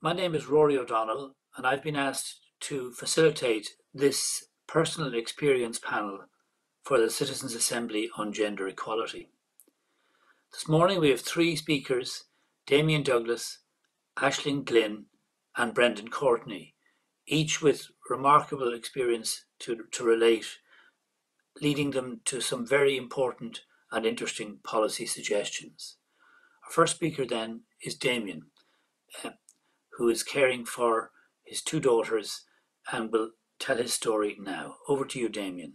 My name is Rory O'Donnell, and I've been asked to facilitate this personal experience panel for the Citizens' Assembly on Gender Equality. This morning we have three speakers, Damien Douglas, Aisling Glynn, and Brendan Courtney, each with remarkable experience to relate, leading them to some very important and interesting policy suggestions. Our first speaker then is Damien, who is caring for his two daughters and will tell his story now. Over to you, Damien.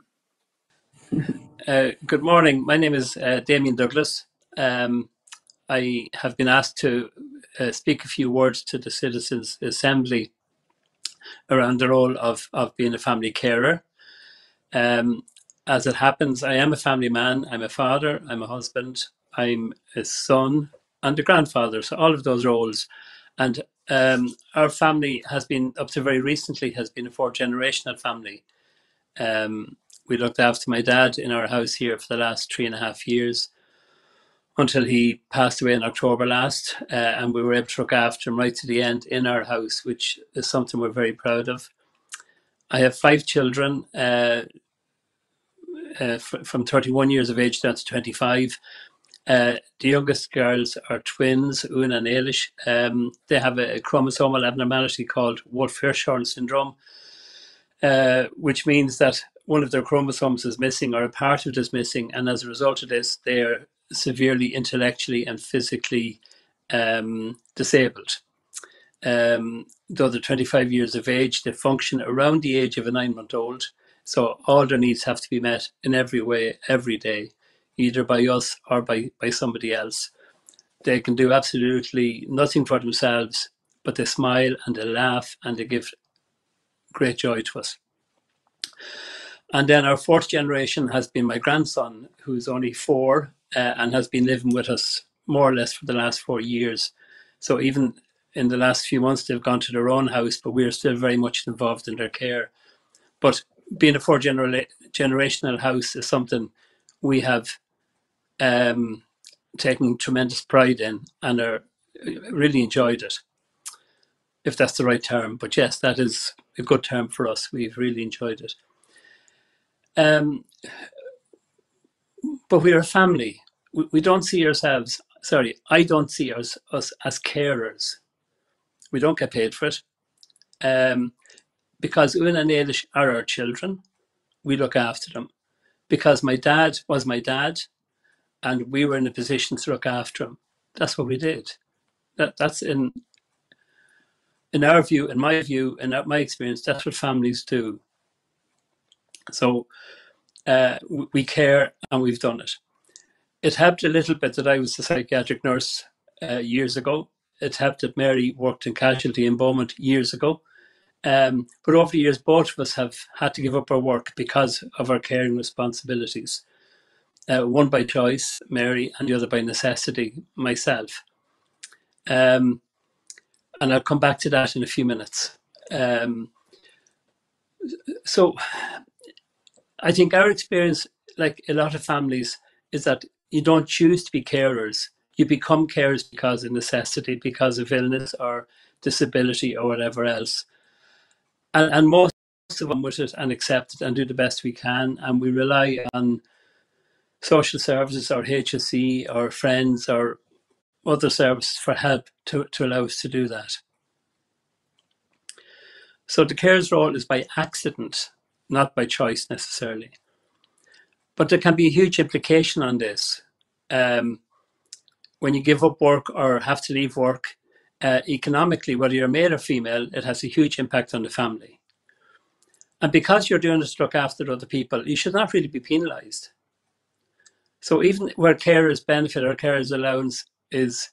Good morning. My name is Damien Douglas. I have been asked to speak a few words to the Citizens' Assembly around the role of being a family carer. As it happens, I am a family man. I'm a father, I'm a husband, I'm a son, and a grandfather. So all of those roles. And our family has been, up to very recently, has been a four-generational family. We looked after my dad in our house here for the last 3.5 years until he passed away in October last, and we were able to look after him right to the end in our house, which is something we're very proud of. I have 5 children from 31 years of age down to 25. The youngest girls are twins, Una and Ailish. They have a chromosomal abnormality called Wolff-Hirschhorn syndrome, which means that one of their chromosomes is missing or a part of it is missing, and as a result of this, they are severely intellectually and physically disabled. Though they're 25 years of age, they function around the age of a 9-month-old, so all their needs have to be met in every way, every day, either by us or by somebody else. They can do absolutely nothing for themselves, but they smile and they laugh and they give great joy to us. And then our fourth generation has been my grandson, who's only 4 and has been living with us more or less for the last 4 years. So even in the last few months, they've gone to their own house, but we're still very much involved in their care. But being a four-generational house is something we have taken tremendous pride in and are really enjoyed it, if that's the right term. But yes, that is a good term for us. We've really enjoyed it. But we're a family. We don't see ourselves, I don't see us as carers. We don't get paid for it. Because Una and Ailish are our children, we look after them. Because my dad was my dad, and we were in a position to look after him. That's what we did. That's in our view, in my view, in my experience, that's what families do. So we care, and we've done it. It helped a little bit that I was a psychiatric nurse years ago. It helped that Mary worked in casualty in Beaumont years ago. But over the years, both of us have had to give up our work because of our caring responsibilities. One by choice, Mary, and the other by necessity, myself. And I'll come back to that in a few minutes. So I think our experience, like a lot of families, is that you don't choose to be carers. You become carers because of necessity, because of illness or disability or whatever else. And most of them with it and accept it and do the best we can. And we rely on social services or HSE or friends or other services for help to allow us to do that. So the carer's role is by accident, not by choice necessarily. But there can be a huge implication on this. When you give up work or have to leave work, economically, whether you're male or female, it has a huge impact on the family. And because you're doing this to look after other people, you should not really be penalised. So even where carers benefit or carers allowance is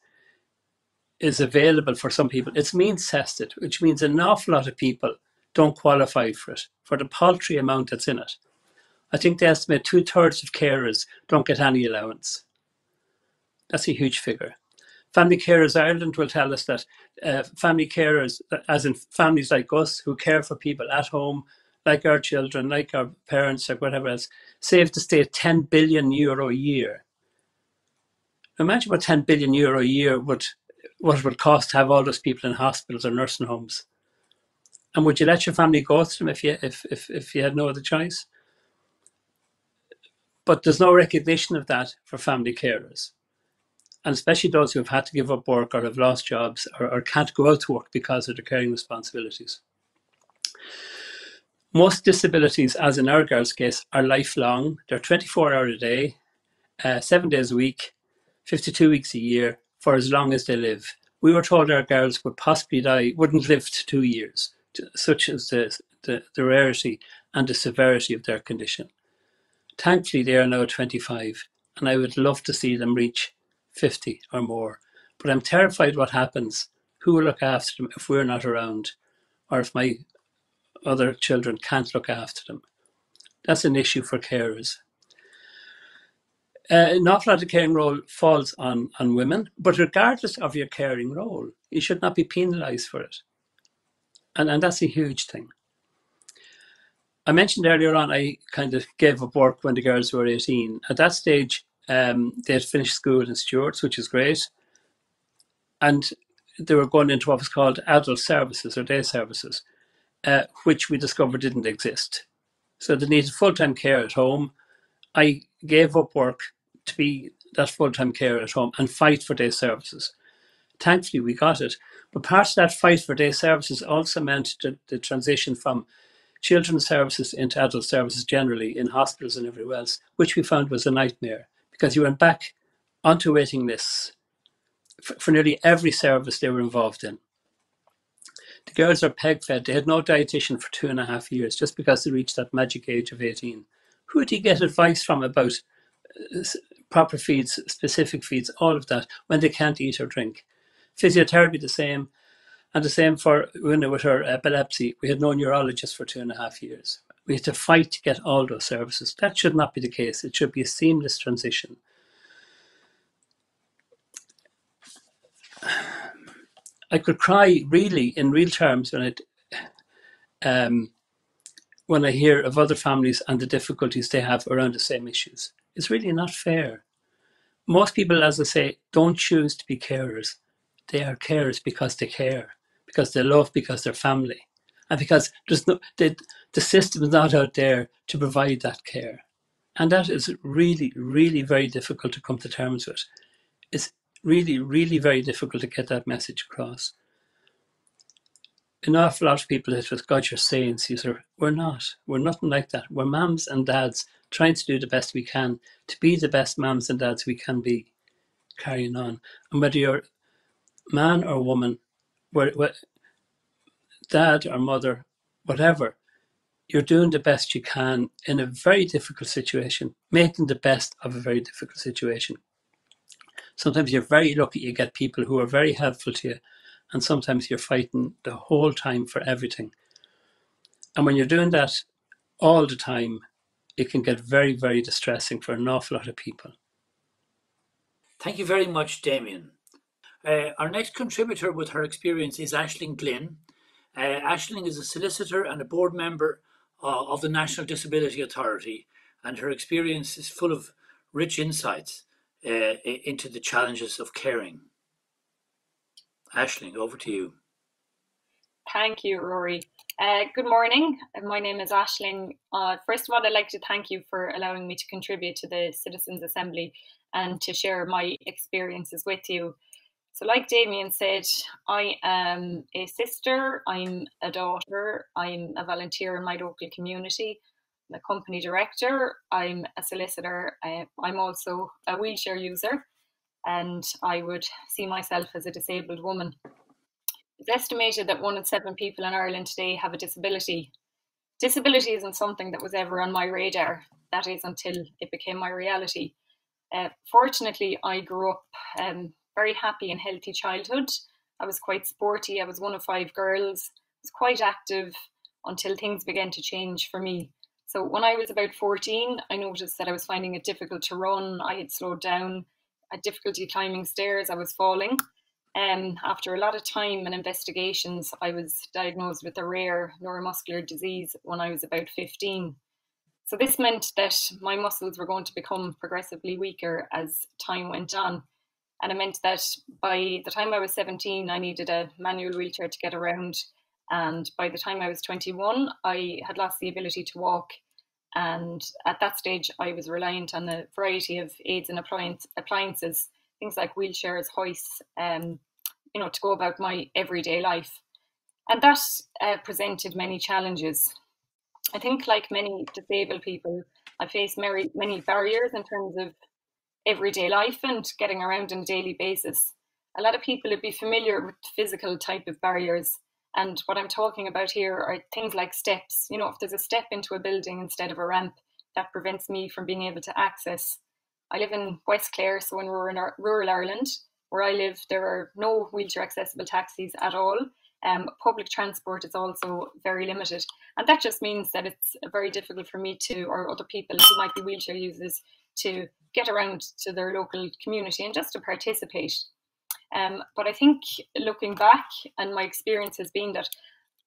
available for some people, it's means tested, which means an awful lot of people don't qualify for it, for the paltry amount that's in it. I think they estimate 2/3 of carers don't get any allowance. That's a huge figure. Family Carers Ireland will tell us that family carers, as in families like us who care for people at home, like our children, like our parents, or whatever else, save the state €10 billion a year. Imagine what €10 billion a year would what it would cost to have all those people in hospitals or nursing homes. And would you let your family go to them if you had no other choice? But there's no recognition of that for family carers. And especially those who have had to give up work or have lost jobs or can't go out to work because of their caring responsibilities. Most disabilities, as in our girls' case, are lifelong. They're 24 hours a day, 7 days a week, 52 weeks a year, for as long as they live. We were told our girls would possibly die, wouldn't live to 2 years, such as the rarity and the severity of their condition. Thankfully, they are now 25, and I would love to see them reach 50 or more. But I'm terrified what happens. Who will look after them if we're not around, or if my other children can't look after them? That's an issue for carers. An awful lot of caring role falls on women, but regardless of your caring role, you should not be penalised for it. And that's a huge thing. I mentioned earlier on, I kind of gave up work when the girls were 18. At that stage, they had finished school in Stewart's, which is great. And they were going into what was called adult services or day services, which we discovered didn't exist. So they needed full-time care at home. I gave up work to be that full-time carer at home and fight for day services. Thankfully, we got it. But part of that fight for day services also meant the transition from children's services into adult services generally in hospitals and everywhere else, which we found was a nightmare because you went back onto waiting lists for nearly every service they were involved in. The girls are peg fed. They had no dietitian for 2.5 years just because they reached that magic age of 18. Who do you get advice from about proper feeds, specific feeds, all of that when they can't eat or drink? Physiotherapy the same, and the same for Una with her epilepsy. We had no neurologist for 2.5 years. We had to fight to get all those services. That should not be the case. It should be a seamless transition. I could cry really in real terms when I hear of other families and the difficulties they have around the same issues. It's really not fair. Most people, as I say, don't choose to be carers. They are carers because they care, because they love, because they're family, and because the system is not out there to provide that care. And that is really, really very difficult to come to terms with. It's really, really very difficult to get that message across. An awful lot of people hit with, God, you're saints. We're not. We're nothing like that. We're mums and dads trying to do the best we can to be the best mums and dads we can be, carrying on. And whether you're man or woman, dad or mother, whatever, you're doing the best you can in a very difficult situation, making the best of a very difficult situation. Sometimes you're very lucky you get people who are very helpful to you, and sometimes you're fighting the whole time for everything. And when you're doing that all the time, it can get very, very distressing for an awful lot of people. Thank you very much, Damien. Our next contributor with her experience is Aisling Glynn. Aisling is a solicitor and a board member of the National Disability Authority, and her experience is full of rich insights into the challenges of caring. Aisling, over to you. Thank you, Rory. Good morning. My name is Aisling. First of all, I'd like to thank you for allowing me to contribute to the Citizens' Assembly and to share my experiences with you. So like Damien said, I am a sister, I'm a daughter, I'm a volunteer in my local community, I'm a company director, I'm a solicitor, I'm also a wheelchair user, and I would see myself as a disabled woman. It's estimated that 1 in 7 people in Ireland today have a disability. Disability isn't something that was ever on my radar, that is until it became my reality. Fortunately, I grew up very happy and healthy childhood. I was quite sporty. I was one of 5 girls. I was quite active until things began to change for me. So when I was about 14, I noticed that I was finding it difficult to run. I had slowed down. I had difficulty climbing stairs. I was falling. After a lot of time and investigations, I was diagnosed with a rare neuromuscular disease when I was about 15. So this meant that my muscles were going to become progressively weaker as time went on. And it meant that by the time I was 17, I needed a manual wheelchair to get around. And by the time I was 21, I had lost the ability to walk. And at that stage, I was reliant on a variety of aids and appliances, things like wheelchairs, hoists, to go about my everyday life. And that presented many challenges. I think, like many disabled people, I faced many barriers in terms of everyday life and getting around on a daily basis. A lot of people would be familiar with physical type of barriers. And what I'm talking about here are things like steps. If there's a step into a building instead of a ramp, that prevents me from being able to access. I live in West Clare, so in rural Ireland. Where I live, there are no wheelchair accessible taxis at all. Public transport is also very limited. And that just means that it's very difficult for me or other people who might be wheelchair users, to get around to their local community and just to participate. But I think looking back, and my experience has been that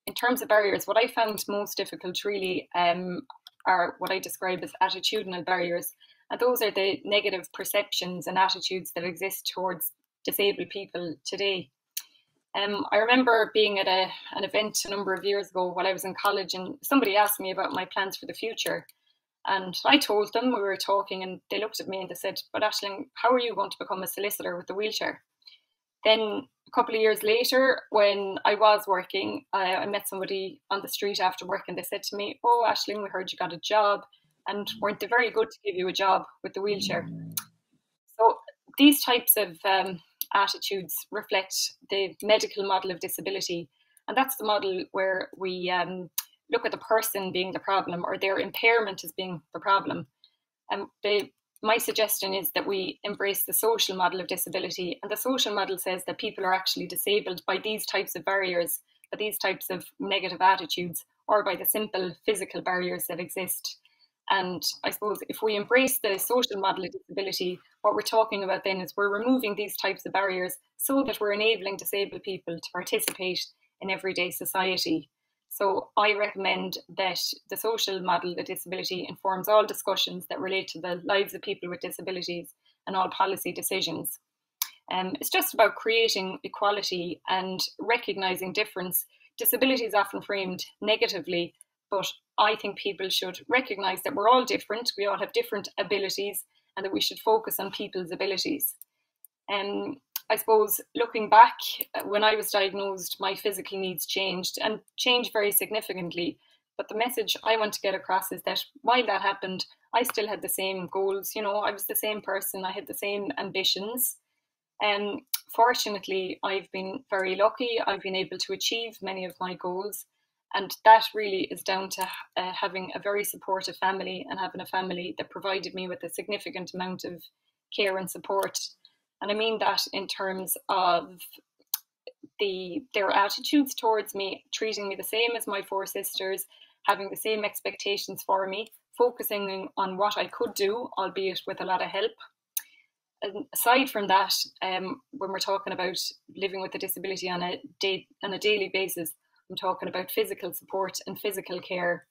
in terms of barriers, what I found most difficult really are what I describe as attitudinal barriers. And those are the negative perceptions and attitudes that exist towards disabled people today. I remember being at an event a number of years ago while I was in college, and somebody asked me about my plans for the future. And I told them, we were talking, and they looked at me and they said, "But Aisling, how are you going to become a solicitor with a wheelchair?" Then a couple of years later, when I was working, I met somebody on the street after work, and they said to me, "Oh, Aisling, we heard you got a job, and weren't they very good to give you a job with the wheelchair?" So these types of attitudes reflect the medical model of disability. And that's the model where we look at the person being the problem, or their impairment as being the problem. And my suggestion is that we embrace the social model of disability. And the social model says that people are actually disabled by these types of barriers, by these types of negative attitudes, or by the simple physical barriers that exist. And I suppose if we embrace the social model of disability, what we're talking about then is we're removing these types of barriers so that we're enabling disabled people to participate in everyday society. So I recommend that the social model of disability informs all discussions that relate to the lives of people with disabilities and all policy decisions. It's just about creating equality and recognising difference. Disability is often framed negatively, but I think people should recognise that we're all different, we all have different abilities, and that we should focus on people's abilities. I suppose looking back, when I was diagnosed, my physical needs changed and changed very significantly. But the message I want to get across is that while that happened, I still had the same goals. I was the same person, I had the same ambitions. Fortunately, I've been very lucky. I've been able to achieve many of my goals. And that really is down to having a very supportive family, and having a family that provided me with a significant amount of care and support. And I mean that in terms of their attitudes towards me, treating me the same as my four sisters, having the same expectations for me, focusing on what I could do, albeit with a lot of help. And aside from that, when we're talking about living with a disability on a daily basis, I'm talking about physical support and physical care.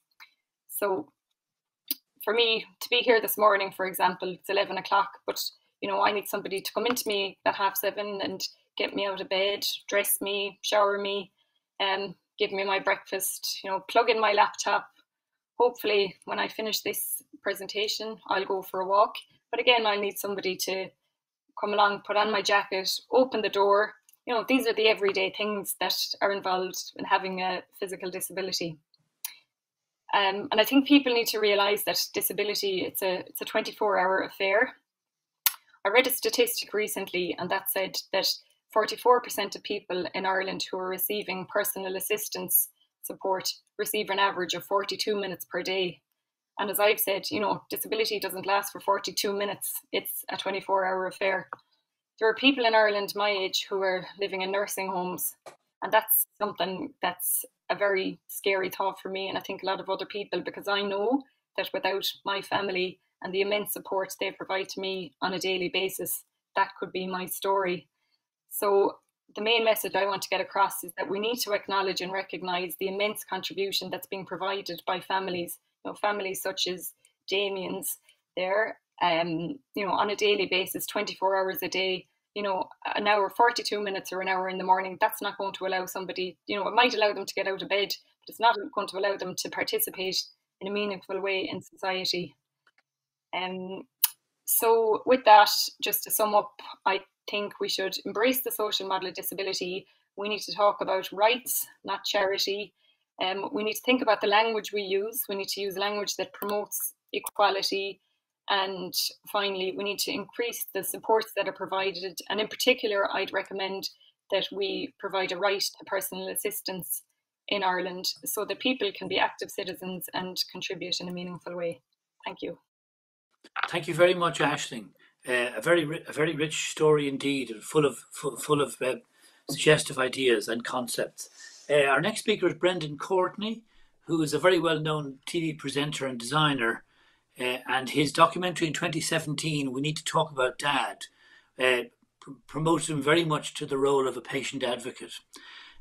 So for me to be here this morning, for example, it's 11 o'clock, but I need somebody to come into me at 7:30 and get me out of bed, dress me, shower me, give me my breakfast, plug in my laptop. Hopefully when I finish this presentation, I'll go for a walk. But again, I need somebody to come along, put on my jacket, open the door. These are the everyday things that are involved in having a physical disability. And I think people need to realise that disability, it's a 24-hour affair. I read a statistic recently, and that said that 44% of people in Ireland who are receiving personal assistance support receive an average of 42 minutes per day. And as I've said, disability doesn't last for 42 minutes. It's a 24-hour affair. There are people in Ireland my age who are living in nursing homes, and that's something that's a very scary thought for me, and I think a lot of other people, because I know that without my family and the immense support they provide to me on a daily basis, that could be my story. So the main message I want to get across is that we need to acknowledge and recognise the immense contribution that's being provided by families, families such as Damien's there, on a daily basis, 24 hours a day, an hour, 42 minutes or an hour in the morning, that's not going to allow somebody, it might allow them to get out of bed, but it's not going to allow them to participate in a meaningful way in society. So with that, just to sum up, I think we should embrace the social model of disability. We need to talk about rights, not charity. We need to think about the language we use. We need to use language that promotes equality. And finally, we need to increase the supports that are provided. And in particular, I'd recommend that we provide a right to personal assistance in Ireland so that people can be active citizens and contribute in a meaningful way. Thank you. Thank you very much, Aisling. A very rich story indeed, full of suggestive ideas and concepts. Our next speaker is Brendan Courtney, who is a very well-known TV presenter and designer. And his documentary in 2017, We Need to Talk About Dad, promoted him very much to the role of a patient advocate.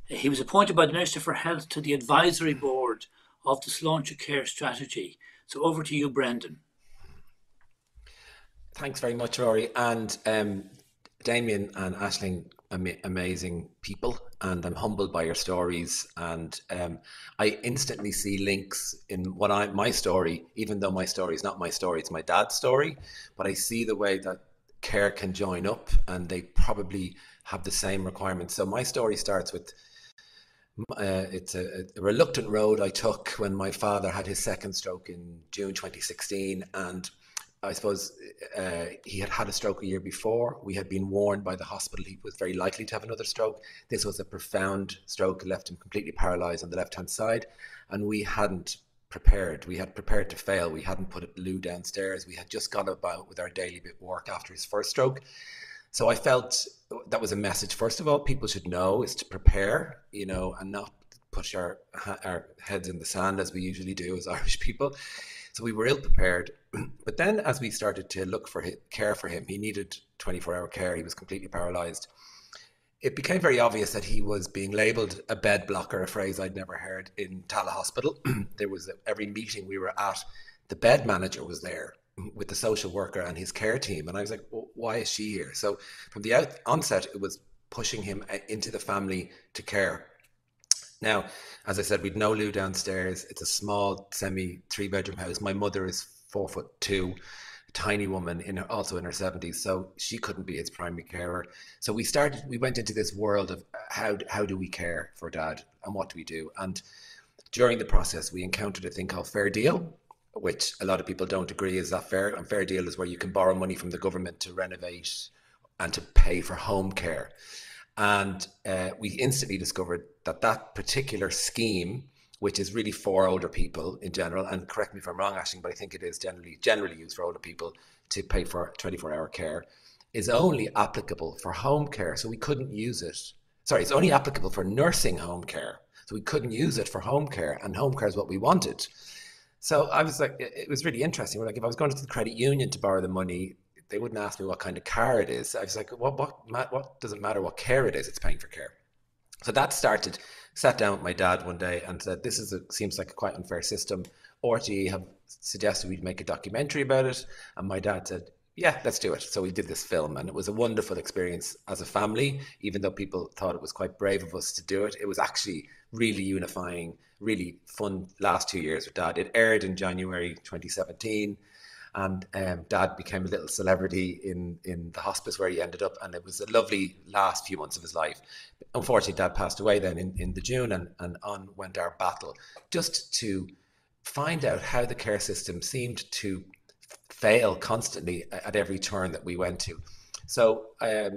He was appointed by the Minister for Health to the advisory board of the Sláinte Care strategy. So over to you, Brendan. Thanks very much, Rory. And Damien and Aisling, amazing people, and I'm humbled by your stories. And I instantly see links in my story, even though my story is not my story, it's my dad's story. But I see the way that care can join up, and they probably have the same requirements. So my story starts with it's a reluctant road I took when my father had his second stroke in June 2016, and I suppose he had had a stroke a year before. We had been warned by the hospital he was very likely to have another stroke. This was a profound stroke, left him completely paralysed on the left-hand side, and we hadn't prepared. We had prepared to fail. We hadn't put a loo downstairs. We had just gone about with our daily bit work after his first stroke. So I felt that was a message, first of all, people should know, is to prepare, and not push our heads in the sand as we usually do as Irish people. So we were ill prepared. But then as we started to look for care for him, he needed 24-hour care. He was completely paralysed. It became very obvious that he was being labelled a bed blocker, a phrase I'd never heard, in Tala Hospital. There was every meeting we were at, the bed manager was there with the social worker and his care team. And I was like, well, why is she here? So from the onset, it was pushing him into the family to care. Now, as I said, we'd no loo downstairs. It's a small three-bedroom house. My mother is 4'2", a tiny woman, also in her 70s, so she couldn't be his primary carer. So we went into this world of how do we care for Dad, and what do we do? And during the process, we encountered a thing called Fair Deal, which a lot of people don't agree is that fair. And Fair Deal is where you can borrow money from the government to renovate and to pay for home care. And we instantly discovered that particular scheme, which is really for older people in general, and correct me if I'm wrong, Aisling, but I think it is generally used for older people to pay for 24-hour care, is only applicable for home care. So we couldn't use it. Sorry, it's only applicable for nursing home care. So we couldn't use it for home care, and home care is what we wanted. So I was like, it was really interesting. We're like, if I was going to the credit union to borrow the money, they wouldn't ask me what kind of car it is. I was like, what does it matter what care it is? It's paying for care. So that sat down with my dad one day and said, this seems like a quite unfair system. RTE have suggested we'd make a documentary about it. And my dad said, yeah, let's do it. So we did this film, and it was a wonderful experience as a family. Even though people thought it was quite brave of us to do it, it was actually really unifying, really fun last 2 years with Dad. It aired in January 2017. And Dad became a little celebrity in the hospice where he ended up, and it was a lovely last few months of his life. Unfortunately, Dad passed away then in the June, and on went our battle, just to find out how the care system seemed to fail constantly at every turn that we went to. So a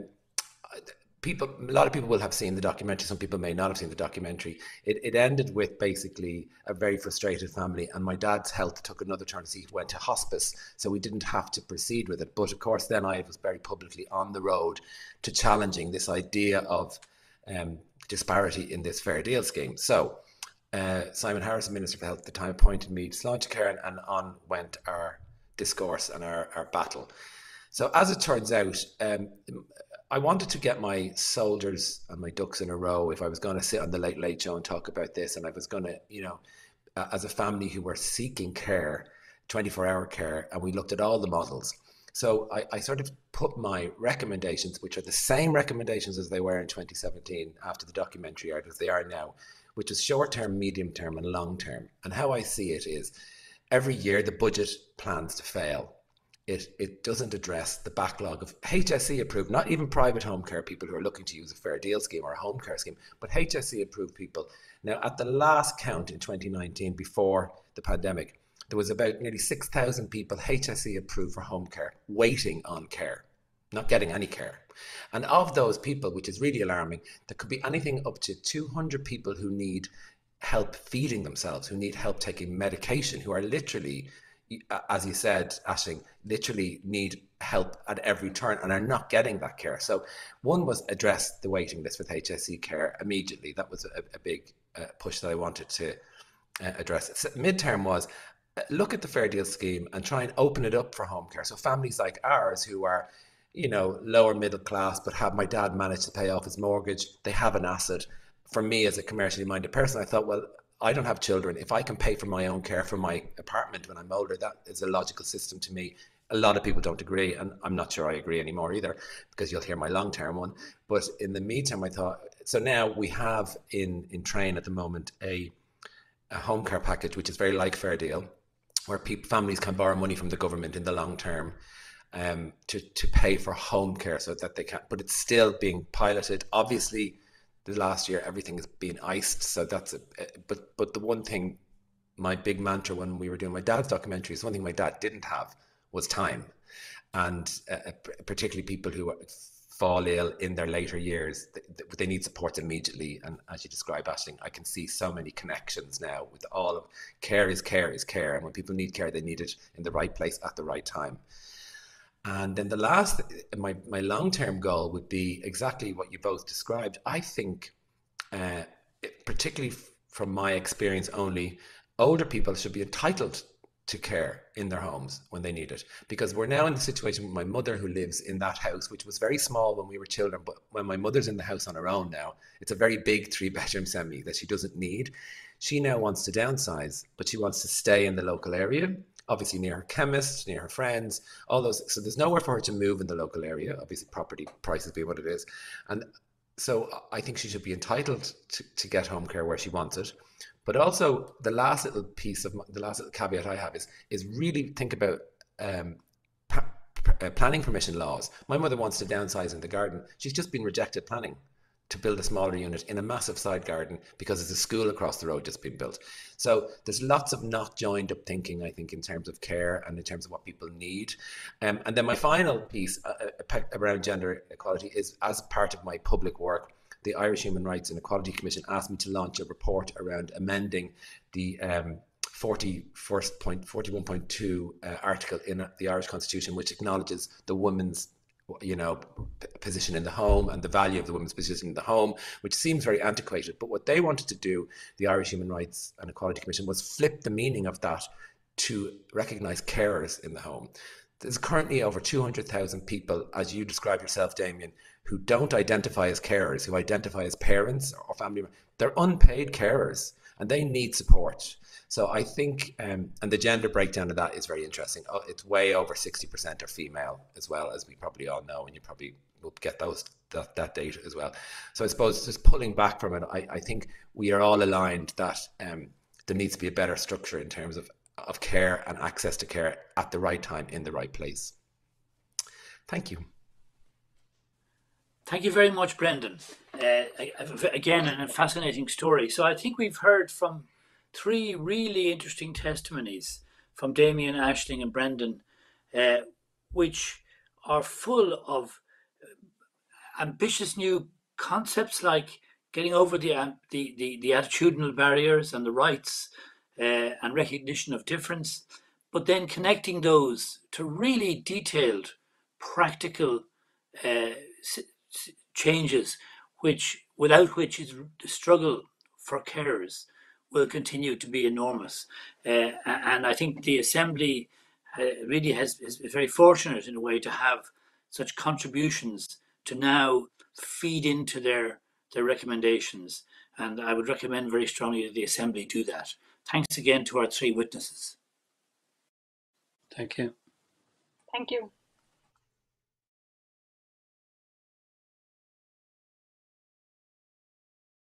lot of people will have seen the documentary. Some people may not have seen the documentary. It ended with basically a very frustrated family, and my dad's health took another turn as he went to hospice, so we didn't have to proceed with it. But of course, then I was very publicly on the road to challenging this idea of disparity in this Fair Deal scheme. So Simon Harris, Minister for Health at the time, appointed me to Sláinte Care, and on went our discourse and our battle. So as it turns out, I wanted to get my soldiers and my ducks in a row if I was going to sit on the Late Late Show and talk about this, and I was going to, as a family who were seeking care, 24-hour care, and we looked at all the models. So I sort of put my recommendations, which are the same recommendations as they were in 2017 after the documentary aired, as they are now, which is short-term, medium-term and long-term. And how I see it is every year the budget plans to fail. It doesn't address the backlog of HSE approved, not even private home care people who are looking to use a fair deal scheme or a home care scheme, but HSE approved people. Now, at the last count in 2019, before the pandemic, there was about nearly 6,000 people HSE approved for home care, waiting on care, not getting any care. And of those people, which is really alarming, there could be anything up to 200 people who need help feeding themselves, who need help taking medication, who are literally, as you said, Aisling, literally need help at every turn and are not getting that care. So one was address the waiting list with HSE care immediately. That was a big push that I wanted to address. Midterm was look at the Fair Deal scheme and try and open it up for home care. So families like ours who are, you know, lower middle class, but have my dad managed to pay off his mortgage, they have an asset. For me as a commercially minded person, I thought, well, I don't have children. If I can pay for my own care for my apartment when I'm older, that is a logical system to me. A lot of people don't agree, and I'm not sure I agree anymore either, because you'll hear my long-term one. But in the meantime, I thought, so now we have in train at the moment a home care package, which is very like Fair Deal, where families can borrow money from the government in the long term to pay for home care so that they can, but it's still being piloted. Obviously, the last year, everything has been iced. So that's but the one thing, my big mantra when we were doing my dad's documentary, is one thing my dad didn't have was time. And particularly people who fall ill in their later years, they need support immediately. And as you describe, Aisling, I can see so many connections now with all of care is care is care. And when people need care, they need it in the right place at the right time. And then the last, my long-term goal would be exactly what you both described. I think, particularly from my experience only, older people should be entitled to care in their homes when they need it. Because we're now in the situation with my mother, who lives in that house, which was very small when we were children, but when my mother's in the house on her own now, it's a very big 3-bedroom semi that she doesn't need. She now wants to downsize, but she wants to stay in the local area, obviously near her chemist, near her friends, all those. So there's nowhere for her to move in the local area, obviously property prices being what it is. And so I think she should be entitled to get home care where she wants it. But also the last little piece of the last little caveat I have is really think about planning permission laws. My mother wants to downsize in the garden. She's just been rejected planning to build a smaller unit in a massive side garden because there's a school across the road just been built. So there's lots of not joined up thinking, I think, in terms of care and in terms of what people need. And then my final piece around gender equality is, as part of my public work, the Irish Human Rights and Equality Commission asked me to launch a report around amending the 41.2 article in the Irish Constitution, which acknowledges the woman's position in the home and the value of the woman's position in the home, which seems very antiquated. But what they wanted to do, the Irish Human Rights and Equality Commission, was flip the meaning of that to recognise carers in the home. There's currently over 200,000 people, as you describe yourself, Damien, who don't identify as carers, who identify as parents or family members. They're unpaid carers and they need support. So I think, and the gender breakdown of that is very interesting. It's way over 60% are female as well, as we probably all know, and you probably will get that data as well. So I suppose just pulling back from it, I think we are all aligned that there needs to be a better structure in terms of care and access to care at the right time in the right place. Thank you. Thank you very much, Brendan. Again, a fascinating story. So I think we've heard from 3 really interesting testimonies from Damien, Aisling and Brendan, which are full of ambitious new concepts like getting over the attitudinal barriers and the rights and recognition of difference, but then connecting those to really detailed, practical changes, without which the struggle for carers will continue to be enormous. And I think the Assembly really is very fortunate in a way to have such contributions to now feed into their recommendations. And I would recommend very strongly that the Assembly do that. Thanks again to our 3 witnesses. Thank you. Thank you.